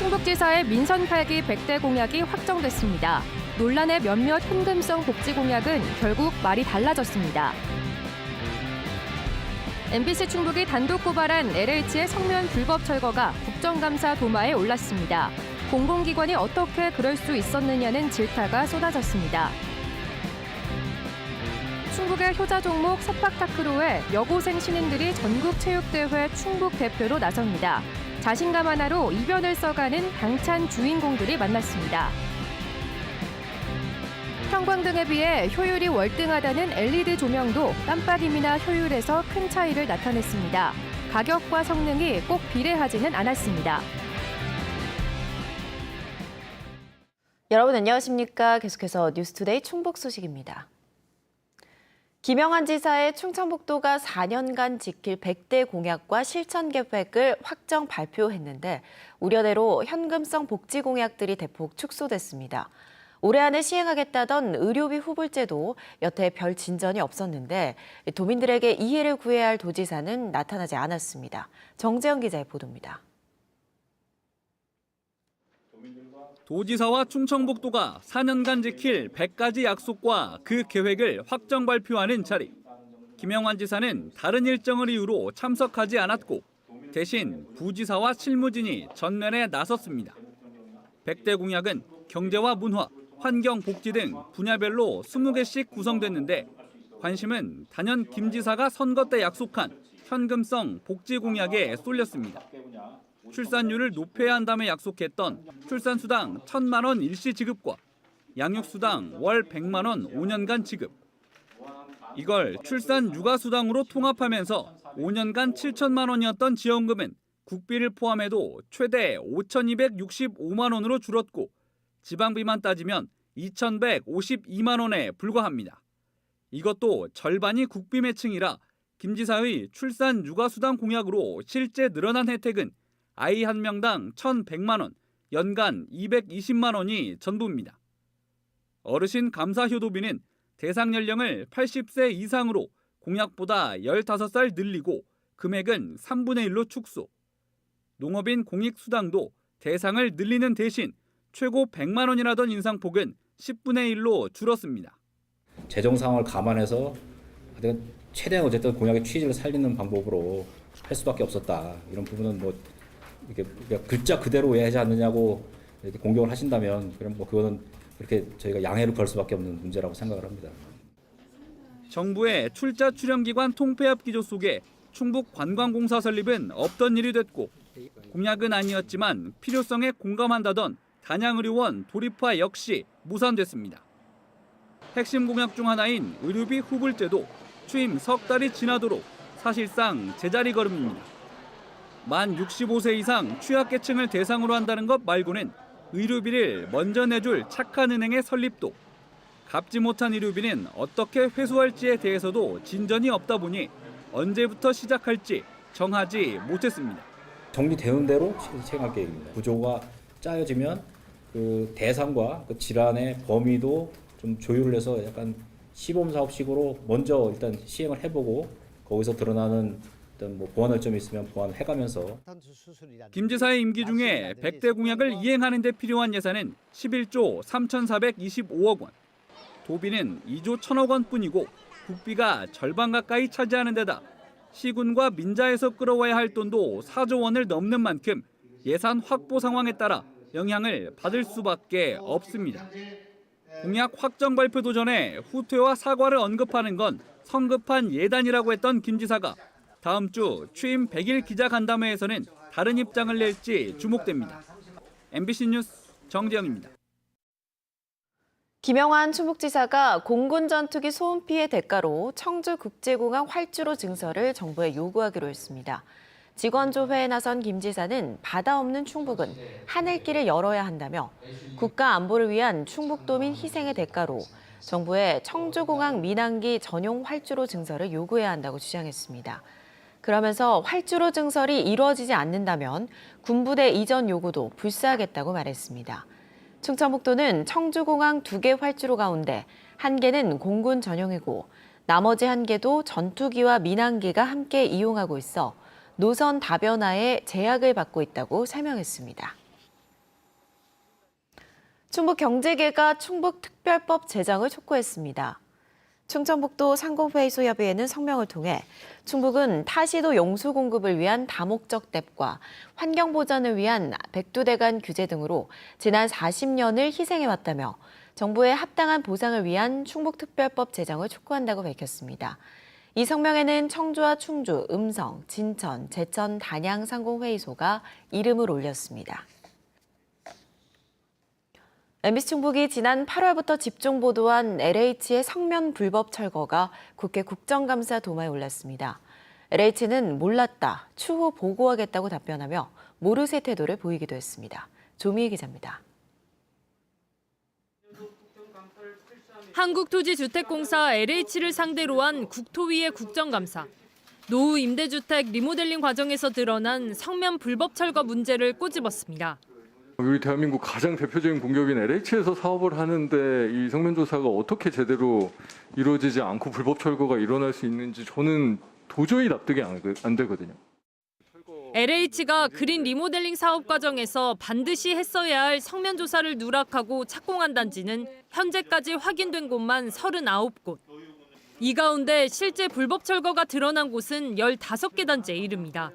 충북지사의 민선 8기 100대 공약이 확정됐습니다. 논란의 몇몇 현금성 복지 공약은 결국 말이 달라졌습니다. MBC 충북이 단독 고발한 LH의 성면 불법 철거가 국정감사 도마에 올랐습니다. 공공기관이 어떻게 그럴 수 있었느냐는 질타가 쏟아졌습니다. 충북의 효자 종목 세팍타크로에 여고생 신인들이 전국체육대회 충북 대표로 나섭니다. 자신감 하나로 이변을 써가는 당찬 주인공들이 만났습니다. 형광등에 비해 효율이 월등하다는 LED 조명도 깜빡임이나 효율에서 큰 차이를 나타냈습니다. 가격과 성능이 꼭 비례하지는 않았습니다. 여러분 안녕하십니까? 계속해서 뉴스투데이 충북 소식입니다. 김영환 지사의 충청북도가 4년간 지킬 100대 공약과 실천 계획을 확정 발표했는데 우려대로 현금성 복지 공약들이 대폭 축소됐습니다. 올해 안에 시행하겠다던 의료비 후불제도 여태 별 진전이 없었는데 도민들에게 이해를 구해야 할 도지사는 나타나지 않았습니다. 정재영 기자의 보도입니다. 도지사와 충청북도가 4년간 지킬 100가지 약속과 그 계획을 확정 발표하는 자리. 김영환 지사는 다른 일정을 이유로 참석하지 않았고 대신 부지사와 실무진이 전면에 나섰습니다. 100대 공약은 경제와 문화, 환경, 복지 등 분야별로 20개씩 구성됐는데 관심은 단연 김 지사가 선거 때 약속한 현금성 복지 공약에 쏠렸습니다. 출산율을 높여야 한다며 약속했던 출산수당 1,000만 원 일시 지급과 양육수당 월 100만 원 5년간 지급. 이걸 출산 육아수당으로 통합하면서 5년간 7천만 원이었던 지원금은 국비를 포함해도 최대 5,265만 원으로 줄었고 지방비만 따지면 2,152만 원에 불과합니다. 이것도 절반이 국비 매칭이라 김 지사의 출산 육아수당 공약으로 실제 늘어난 혜택은 아이 한 명당 1,100만 원, 연간 220만 원이 전부입니다. 어르신 감사 효도비는 대상 연령을 80세 이상으로 공약보다 15살 늘리고 금액은 3분의 1로 축소. 농업인 공익수당도 대상을 늘리는 대신 최고 100만 원이라던 인상폭은 10분의 1로 줄었습니다. 재정 상황을 감안해서 최대한 어쨌든 공약의 취지를 살리는 방법으로 할 수밖에 없었다. 이런 부분은 뭐 이렇게 글자 그대로 왜 하지 않느냐고 이렇게 공격을 하신다면 그럼 뭐 그거는 그렇게 저희가 양해를 구할 수밖에 없는 문제라고 생각을 합니다. 정부의 출자 출연기관 통폐합 기조 속에 충북관광공사 설립은 없던 일이 됐고 공약은 아니었지만 필요성에 공감한다던 단양의료원 도립화 역시 무산됐습니다. 핵심 공약 중 하나인 의료비 후불제도 취임 석 달이 지나도록 사실상 제자리 걸음입니다. 만 65세 이상 취약계층을 대상으로 한다는 것 말고는 의료비를 먼저 내줄 착한 은행의 설립도, 갚지 못한 의료비는 어떻게 회수할지에 대해서도 진전이 없다 보니 언제부터 시작할지 정하지 못했습니다. 정리되는 대로 시행할 계획입니다. 구조가 짜여지면 그 대상과 그 질환의 범위도 좀 조율을 해서 약간 시범사업식으로 먼저 일단 시행을 해보고 거기서 드러나는 어떤 뭐 보완할 점이 있으면 보완해가면서. 김 지사의 임기 중에 100대 공약을 이행하는 데 필요한 예산은 11조 3,425억 원. 도비는 2조 1,000억 원뿐이고 국비가 절반 가까이 차지하는 데다 시군과 민자에서 끌어와야 할 돈도 4조 원을 넘는 만큼 예산 확보 상황에 따라 영향을 받을 수밖에 없습니다. 공약 확정 발표도 전에 후퇴와 사과를 언급하는 건 성급한 예단이라고 했던 김 지사가 다음 주 취임 100일 기자간담회에서는 다른 입장을 낼지 주목됩니다. MBC 뉴스 정재영입니다. 김영환 충북지사가 공군 전투기 소음 피해 대가로 청주국제공항 활주로 증설을 정부에 요구하기로 했습니다. 직원조회에 나선 김 지사는 바다 없는 충북은 하늘길을 열어야 한다며 국가 안보를 위한 충북도민 희생의 대가로 정부에 청주공항 민항기 전용 활주로 증설을 요구해야 한다고 주장했습니다. 그러면서 활주로 증설이 이루어지지 않는다면 군부대 이전 요구도 불사하겠다고 말했습니다. 충청북도는 청주공항 2개 활주로 가운데 1개는 공군 전용이고 나머지 1개도 전투기와 민항기가 함께 이용하고 있어 노선 다변화에 제약을 받고 있다고 설명했습니다. 충북경제계가 충북특별법 제정을 촉구했습니다. 충청북도 상공회의소협의회는 성명을 통해 충북은 타시도 용수 공급을 위한 다목적 댐과 환경보전을 위한 백두대간 규제 등으로 지난 40년을 희생해왔다며 정부의 합당한 보상을 위한 충북특별법 제정을 촉구한다고 밝혔습니다. 이 성명에는 청주와 충주, 음성, 진천, 제천, 단양 상공회의소가 이름을 올렸습니다. MBC 충북이 지난 8월부터 집중 보도한 LH의 성면 불법 철거가 국회 국정감사 도마에 올랐습니다. LH는 몰랐다, 추후 보고하겠다고 답변하며 모르쇠 태도를 보이기도 했습니다. 조미희 기자입니다. 한국토지주택공사 LH를 상대로 한 국토위의 국정감사. 노후 임대주택 리모델링 과정에서 드러난 성면 불법 철거 문제를 꼬집었습니다. 우리 대한민국 가장 대표적인 공기업인 LH에서 사업을 하는데 이 성면 조사가 어떻게 제대로 이루어지지 않고 불법 철거가 일어날 수 있는지 저는 도저히 납득이 안 되거든요. LH가 그린 리모델링 사업 과정에서 반드시 했어야 할 성면 조사를 누락하고 착공한 단지는 현재까지 확인된 곳만 39곳. 이 가운데 실제 불법 철거가 드러난 곳은 15개 단지에 이릅니다.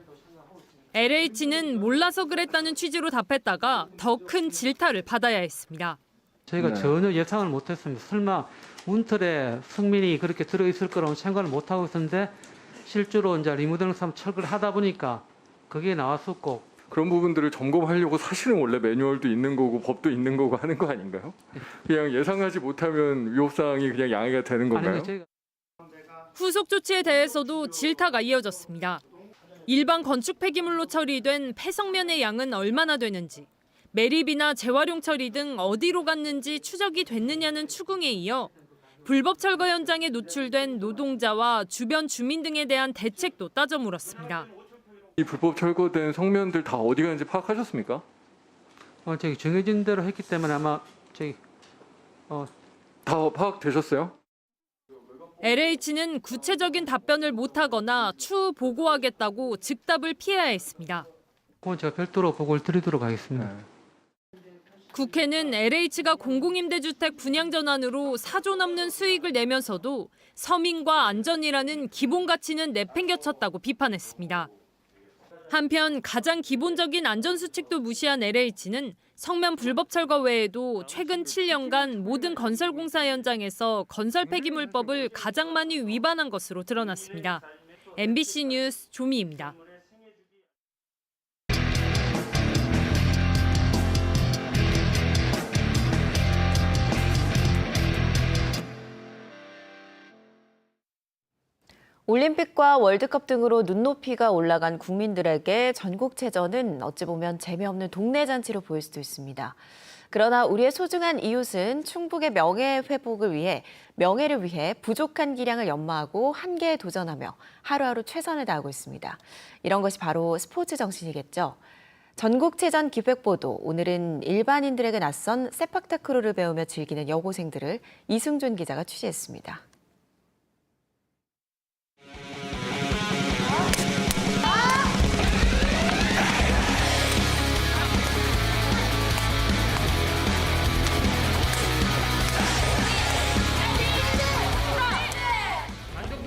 LH는 몰라서 그랬다는 취지로 답했다가 더 큰 질타를 받아야 했습니다. 저희가 전혀 예상을 못했습니다. 설마 운틀에 성면이 그렇게 들어있을 거라고 생각을 못하고 있었는데 실제로 이제 리모델링 사업 철거를 하다 보니까 그게 나왔었고. 그런 부분들을 점검하려고 사실은 원래 매뉴얼도 있는 거고 법도 있는 거고 하는 거 아닌가요? 그냥 예상하지 못하면 위법사항이 그냥 양해가 되는 건가요? 아니요, 저희가... 후속 조치에 대해서도 질타가 이어졌습니다. 일반 건축 폐기물로 처리된 폐성면의 양은 얼마나 되는지, 매립이나 재활용 처리 등 어디로 갔는지 추적이 됐느냐는 추궁에 이어 불법 철거 현장에 노출된 노동자와 주변 주민 등에 대한 대책도 따져 물었습니다. 이 불법 철거된 성면들 다 어디 갔는지 파악하셨습니까? 저기 정해진 대로 했기 때문에 아마 다 파악되셨어요? LH는 구체적인 답변을 못하거나 추후 보고하겠다고 즉답을 피해야 했습니다. 그건 제가 별도로 보고를 드리도록 하겠습니다. 국회는 LH가 공공임대주택 분양 전환으로 4조 넘는 수익을 내면서도 서민과 안전이라는 기본 가치는 내팽겨쳤다고 비판했습니다. 한편 가장 기본적인 안전수칙도 무시한 LH는 성면 불법 철거 외에도 최근 7년간 모든 건설공사 현장에서 건설 폐기물법을 가장 많이 위반한 것으로 드러났습니다. MBC 뉴스 조미희입니다. 올림픽과 월드컵 등으로 눈높이가 올라간 국민들에게 전국체전은 어찌 보면 재미없는 동네 잔치로 보일 수도 있습니다. 그러나 우리의 소중한 이웃은 충북의 명예를 위해 부족한 기량을 연마하고 한계에 도전하며 하루하루 최선을 다하고 있습니다. 이런 것이 바로 스포츠 정신이겠죠. 전국체전 기획보도, 오늘은 일반인들에게 낯선 세팍타크로를 배우며 즐기는 여고생들을 이승준 기자가 취재했습니다.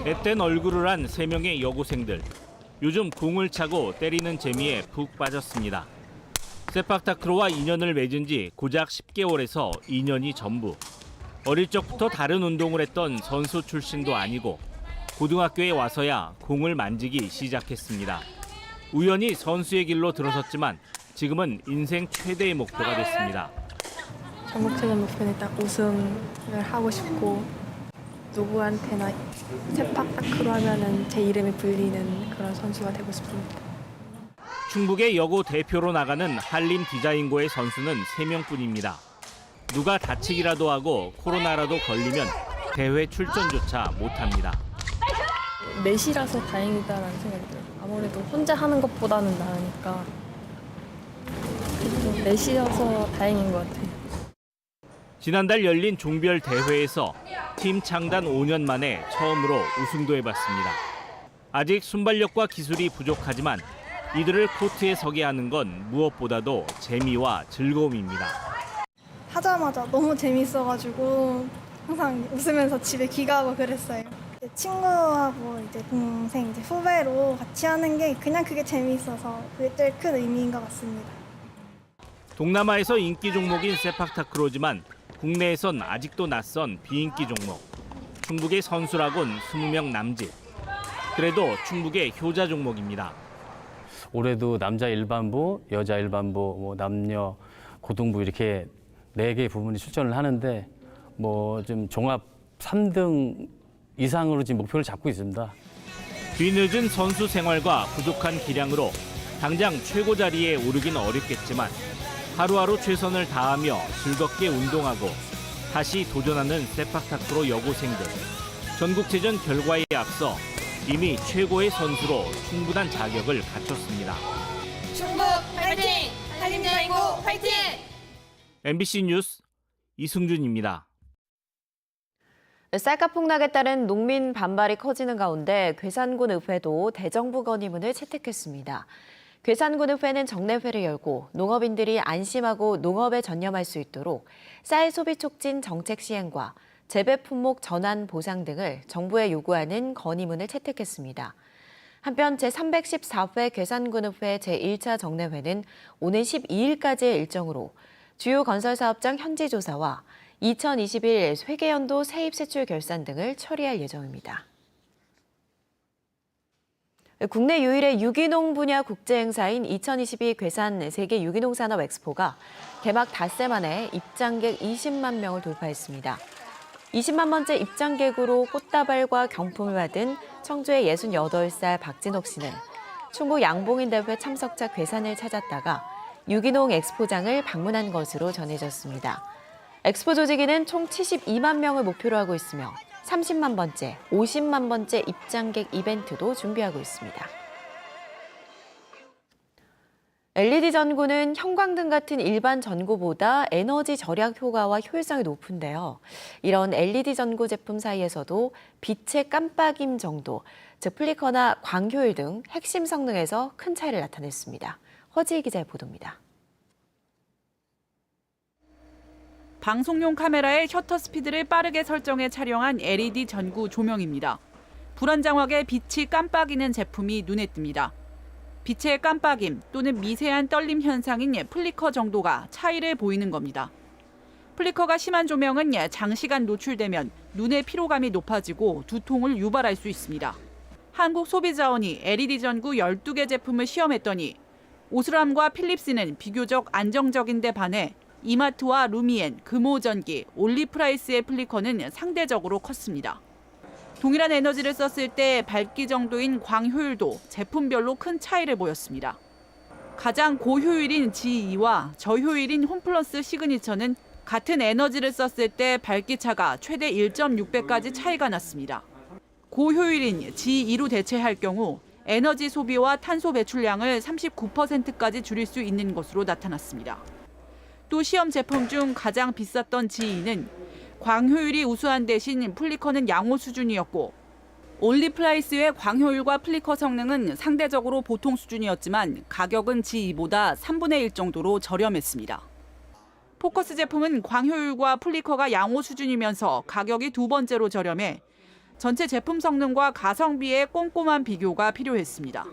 앳된 얼굴을 한 3명의 여고생들. 요즘 공을 차고 때리는 재미에 푹 빠졌습니다. 세팍타크로와 인연을 맺은 지 고작 10개월에서 2년이 전부. 어릴 적부터 다른 운동을 했던 선수 출신도 아니고 고등학교에 와서야 공을 만지기 시작했습니다. 우연히 선수의 길로 들어섰지만 지금은 인생 최대의 목표가 됐습니다. 전국체전 목표는 딱 우승을 하고 싶고 누구한테나 세팍타크로 하면은 제 이름이 불리는 그런 선수가 되고 싶습니다. 충북의 여고 대표로 나가는 한림 디자인고의 선수는 3명뿐입니다. 누가 다치기라도 하고 코로나라도 걸리면 대회 출전조차 못합니다. 넷이라서 다행이다라는 생각이 들어요. 아무래도 혼자 하는 것보다는 나으니까 넷이어서 다행인 것 같아요. 지난달 열린 종별 대회에서 팀 창단 5년 만에 처음으로 우승도 해봤습니다. 아직 순발력과 기술이 부족하지만 이들을 코트에 서게 하는 건 무엇보다도 재미와 즐거움입니다. 하자마자 너무 재밌어가지고 항상 웃으면서 집에 귀가하고 그랬어요. 친구하고 이제 동생, 이제 후배로 같이 하는 게 그냥 그게 재미있어서 그게 제일 큰 의미인 것 같습니다. 동남아에서 인기 종목인 세팍타크로지만 국내에선 아직도 낯선 비인기 종목. 충북의 선수락은 20명 남짓. 그래도 충북의 효자 종목입니다. 올해도 남자 일반부, 여자 일반부, 뭐 남녀 고등부 이렇게 4개의 부문이 출전을 하는데 뭐 좀 종합 3등 이상으로 지금 목표를 잡고 있습니다. 뒤늦은 선수 생활과 부족한 기량으로 당장 최고 자리에 오르긴 어렵겠지만 하루하루 최선을 다하며 즐겁게 운동하고 다시 도전하는 세팍타크로 여고생들. 전국체전 결과에 앞서 이미 최고의 선수로 충분한 자격을 갖췄습니다. 충북 화이팅! 한림대학교 화이팅! MBC 뉴스 이승준입니다. 쌀값 폭락에 따른 농민 반발이 커지는 가운데 괴산군 의회도 대정부 건의문을 채택했습니다. 괴산군 의회는 정례회를 열고 농업인들이 안심하고 농업에 전념할 수 있도록 쌀 소비 촉진 정책 시행과 재배 품목 전환 보상 등을 정부에 요구하는 건의문을 채택했습니다. 한편 제314회 괴산군의회 제1차 정례회는 오는 12일까지의 일정으로 주요 건설사업장 현지 조사와 2021 회계연도 세입 세출 결산 등을 처리할 예정입니다. 국내 유일의 유기농 분야 국제행사인 2022 괴산 세계 유기농 산업 엑스포가 개막 닷새 만에 입장객 20만 명을 돌파했습니다. 20만 번째 입장객으로 꽃다발과 경품을 받은 청주의 68살 박진옥 씨는 충북 양봉인 대회 참석자 괴산을 찾았다가 유기농 엑스포장을 방문한 것으로 전해졌습니다. 엑스포 조직위는 총 72만 명을 목표로 하고 있으며 30만 번째, 50만 번째 입장객 이벤트도 준비하고 있습니다. LED 전구는 형광등 같은 일반 전구보다 에너지 절약 효과와 효율성이 높은데요. 이런 LED 전구 제품 사이에서도 빛의 깜빡임 정도, 즉 플리커나 광효율 등 핵심 성능에서 큰 차이를 나타냈습니다. 허지희 기자의 보도입니다. 방송용 카메라의 셔터 스피드를 빠르게 설정해 촬영한 LED 전구 조명입니다. 불안정하게 빛이 깜빡이는 제품이 눈에 띕니다. 빛의 깜빡임 또는 미세한 떨림 현상인 플리커 정도가 차이를 보이는 겁니다. 플리커가 심한 조명은 장시간 노출되면 눈의 피로감이 높아지고 두통을 유발할 수 있습니다. 한국소비자원이 LED 전구 12개 제품을 시험했더니 오스람과 필립스는 비교적 안정적인데 반해 이마트와 루미엔, 금호전기, 올리프라이스의 플리커는 상대적으로 컸습니다. 동일한 에너지를 썼을 때 밝기 정도인 광효율도 제품별로 큰 차이를 보였습니다. 가장 고효율인 G2와 저효율인 홈플러스 시그니처는 같은 에너지를 썼을 때 밝기 차가 최대 1.6배까지 차이가 났습니다. 고효율인 G2로 대체할 경우 에너지 소비와 탄소 배출량을 39%까지 줄일 수 있는 것으로 나타났습니다. 또 시험 제품 중 가장 비쌌던 G2는 광효율이 우수한 대신 플리커는 양호 수준이었고 올리프라이스의 광효율과 플리커 성능은 상대적으로 보통 수준이었지만 가격은 G2보다 3분의 1 정도로 저렴했습니다. 포커스 제품은 광효율과 플리커가 양호 수준이면서 가격이 두 번째로 저렴해 전체 제품 성능과 가성비의 꼼꼼한 비교가 필요했습니다.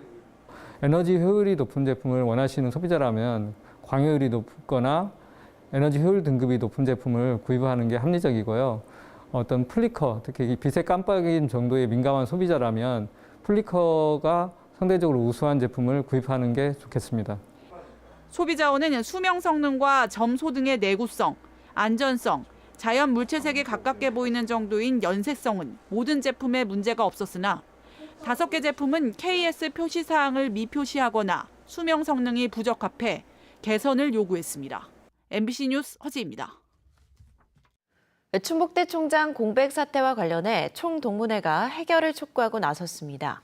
에너지 효율이 높은 제품을 원하시는 소비자라면 광효율이 높거나 에너지 효율 등급이 높은 제품을 구입하는 게 합리적이고요. 어떤 플리커, 특히 빛의 깜빡임 정도에 민감한 소비자라면 플리커가 상대적으로 우수한 제품을 구입하는 게 좋겠습니다. 소비자원은 수명 성능과 점소 등의 내구성, 안전성, 자연 물체색에 가깝게 보이는 정도인 연세성은 모든 제품에 문제가 없었으나 5개 제품은 KS 표시 사항을 미표시하거나 수명 성능이 부적합해 개선을 요구했습니다. MBC 뉴스 허지입니다. 충북대 총장 공백 사태와 관련해 총동문회가 해결을 촉구하고 나섰습니다.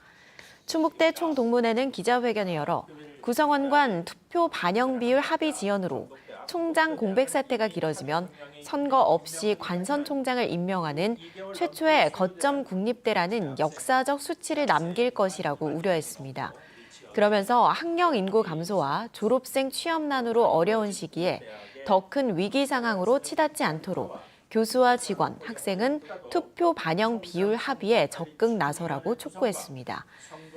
충북대 총동문회는 기자회견을 열어 구성원 투표 반영 비율 합의 지연으로 총장 공백 사태가 길어지면 선거 없이 관선 총장을 임명하는 최초의 거점 국립대라는 역사적 수치를 남길 것이라고 우려했습니다. 그러면서 학령 인구 감소와 졸업생 취업난으로 어려운 시기에 더 큰 위기 상황으로 치닫지 않도록 교수와 직원, 학생은 투표 반영 비율 합의에 적극 나서라고 촉구했습니다.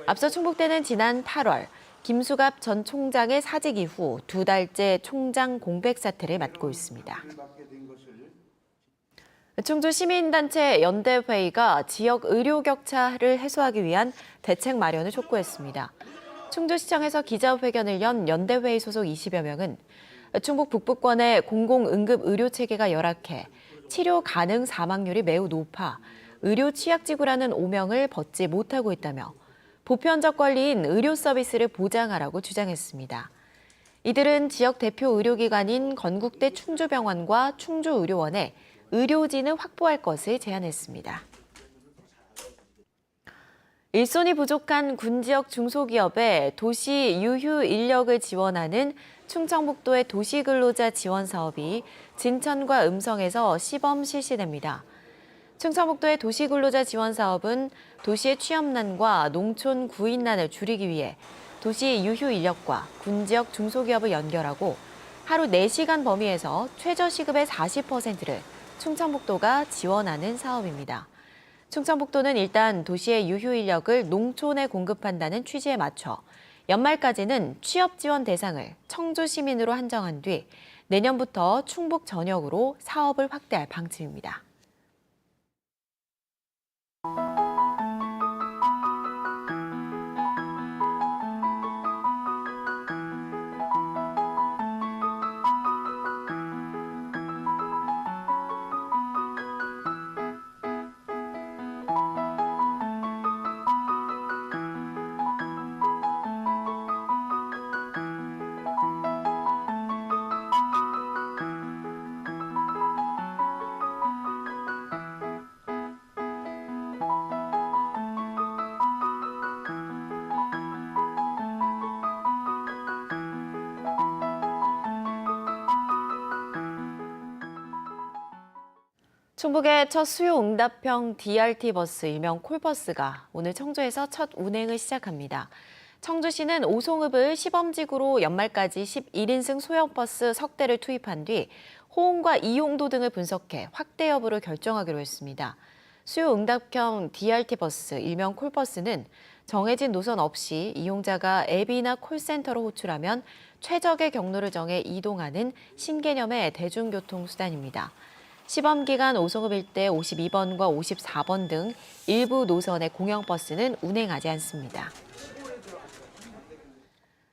앞서 충북대는 지난 8월 김수갑 전 총장의 사직 이후 2달째 총장 공백 사태를 맡고 있습니다. 충주 시민단체 연대회의가 지역 의료 격차를 해소하기 위한 대책 마련을 촉구했습니다. 충주시청에서 기자회견을 연 연대회의 소속 20여 명은 충북 북부권의 공공응급의료체계가 열악해 치료 가능 사망률이 매우 높아 의료 취약지구라는 오명을 벗지 못하고 있다며 보편적 권리인 의료 서비스를 보장하라고 주장했습니다. 이들은 지역 대표 의료기관인 건국대 충주병원과 충주의료원에 의료진을 확보할 것을 제안했습니다. 일손이 부족한 군 지역 중소기업에 도시 유휴 인력을 지원하는 충청북도의 도시근로자 지원 사업이 진천과 음성에서 시범 실시됩니다. 충청북도의 도시근로자 지원 사업은 도시의 취업난과 농촌 구인난을 줄이기 위해 도시 유휴 인력과 군 지역 중소기업을 연결하고 하루 4시간 범위에서 최저시급의 40%를 충청북도가 지원하는 사업입니다. 충청북도는 일단 도시의 유휴 인력을 농촌에 공급한다는 취지에 맞춰 연말까지는 취업 지원 대상을 청주 시민으로 한정한 뒤 내년부터 충북 전역으로 사업을 확대할 방침입니다. 충북의 첫 수요 응답형 DRT 버스, 일명 콜버스가 오늘 청주에서 첫 운행을 시작합니다. 청주시는 오송읍을 시범지구로 연말까지 11인승 소형버스 석 대를 투입한 뒤 호응과 이용도 등을 분석해 확대 여부를 결정하기로 했습니다. 수요 응답형 DRT 버스, 일명 콜버스는 정해진 노선 없이 이용자가 앱이나 콜센터로 호출하면 최적의 경로를 정해 이동하는 신개념의 대중교통수단입니다. 시범 기간 오송읍 일대 52번과 54번 등 일부 노선의 공영버스는 운행하지 않습니다.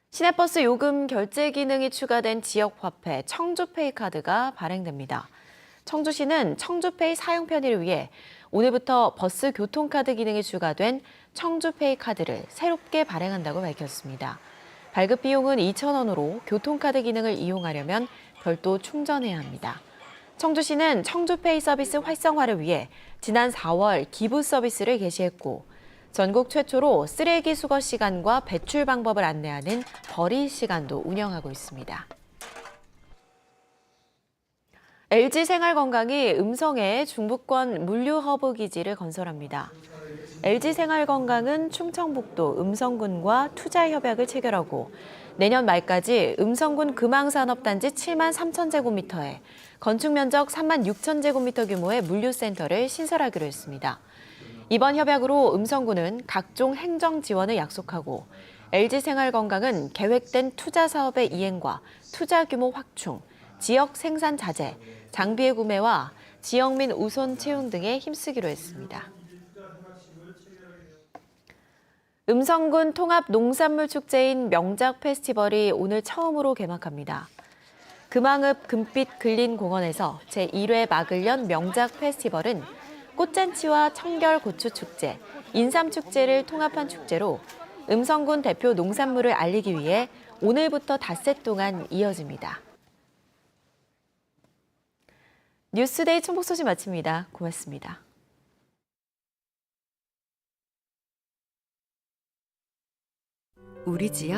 시내버스 요금 결제 기능이 추가된 지역화폐 청주페이 카드가 발행됩니다. 청주시는 청주페이 사용 편의를 위해 오늘부터 버스 교통카드 기능이 추가된 청주페이 카드를 새롭게 발행한다고 밝혔습니다. 발급 비용은 2,000원으로 교통카드 기능을 이용하려면 별도 충전해야 합니다. 청주시는 청주페이 서비스 활성화를 위해 지난 4월 기부 서비스를 개시했고 전국 최초로 쓰레기 수거 시간과 배출 방법을 안내하는 버리 시간도 운영하고 있습니다. LG생활건강이 음성에 중부권 물류허브 기지를 건설합니다. LG생활건강은 충청북도 음성군과 투자협약을 체결하고 내년 말까지 음성군 금왕산업단지 7만 3천 제곱미터에 건축 면적 3만 6천 제곱미터 규모의 물류센터를 신설하기로 했습니다. 이번 협약으로 음성군은 각종 행정 지원을 약속하고 LG생활건강은 계획된 투자 사업의 이행과 투자 규모 확충, 지역 생산 자재, 장비의 구매와 지역민 우선 채용 등에 힘쓰기로 했습니다. 음성군 통합 농산물 축제인 명작 페스티벌이 오늘 처음으로 개막합니다. 금왕읍 금빛 근린공원에서 제1회 막을 연 명작 페스티벌은 꽃잔치와 청결 고추 축제, 인삼 축제를 통합한 축제로 음성군 대표 농산물을 알리기 위해 오늘부터 닷새 동안 이어집니다. 뉴스데이 충북 소식 마칩니다. 고맙습니다. 우리 지역